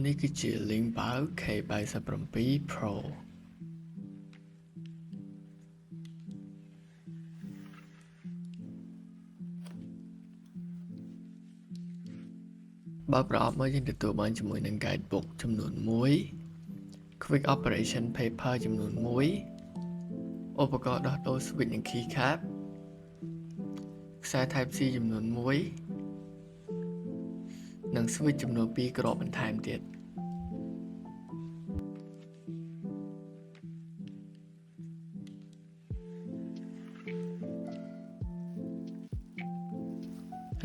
នេះគឺជាលេងបាវ K87 Pro បើប្រអប់មកយើងទទួលបានជាមួយនឹង Guidebook ចំនួន1 Quick Operation Paper ចំនួន1ឧបករណ៍ដោះដូរ Switch និង Keycap ខ្សែ Type C ចំនួន1និង Switch ចំនួន2គ្រាប់បន្ថែមទៀត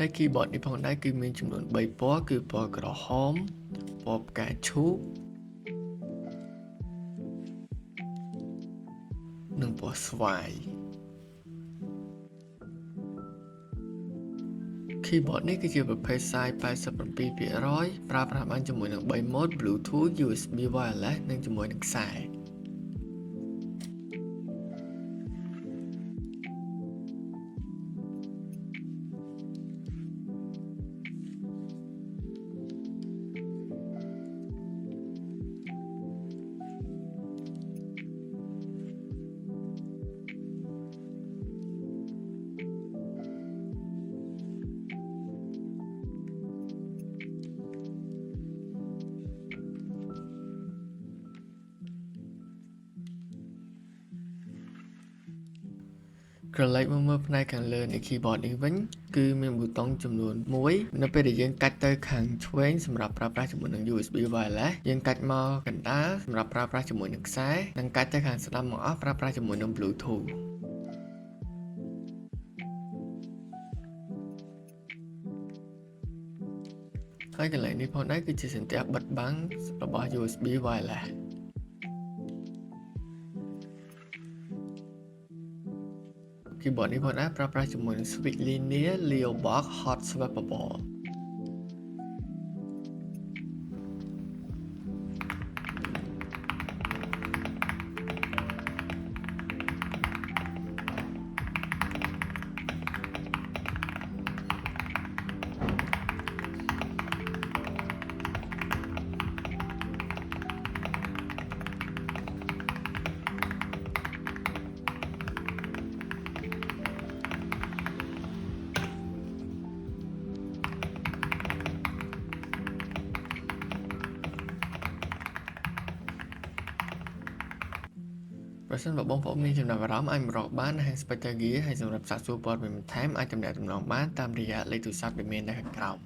ហើយ keyboard នេះផងដែរគឺមានចំនួន3ពណ៌គឺពណ៌ក្រហមពណ៌ផ្កាឈូកនិងពណ៌ស្វាយ keyboard នេះគឺជាប្រភេទ size 87% ប្រើប្រាស់បានជាមួយនឹង3 mode Bluetooth USB wireless និងជាមួយនឹងខ្សែក្រឡេកមកមើលផ្នែកខាងលើនៃ keyboard នេះវិញគឺមានប៊ូតុងចំនួន1នៅពេលដែលយើងកាច់ទៅខាងឆ្វេងសម្រាប់ប្រើប្រាស់ជាមួយនឹង USB wireless យើងកាច់មកកណ្ដាលសម្រាប់ប្រើប្រាស់ជាមួយនឹងខ្សែនិងកាច់ទៅខាងស្ដាំមកអស់ប្រើប្រាស់ជាមួយនឹង Bluetooth ហើយកន្លែងនេះផងដែរគឺជាសន្ទះបិទបាំងរបស់ USB wireless keyboard នេះផងដែរប្រើប្រាស់ជាមួយនឹង switch linear Leo box hot swappableប្រសិនបើបងប្អូនមានចំណាប់អារម្មណ៍អាចមករកបាននៅហាង Specter Gear ហើយសម្រាប់សាកសួរព័ត៌មានបន្ថែមអាចទំនាក់ទំនងបានតាមរយៈលេខទូរស័ព្ទដែលមាននៅខាងក្រោម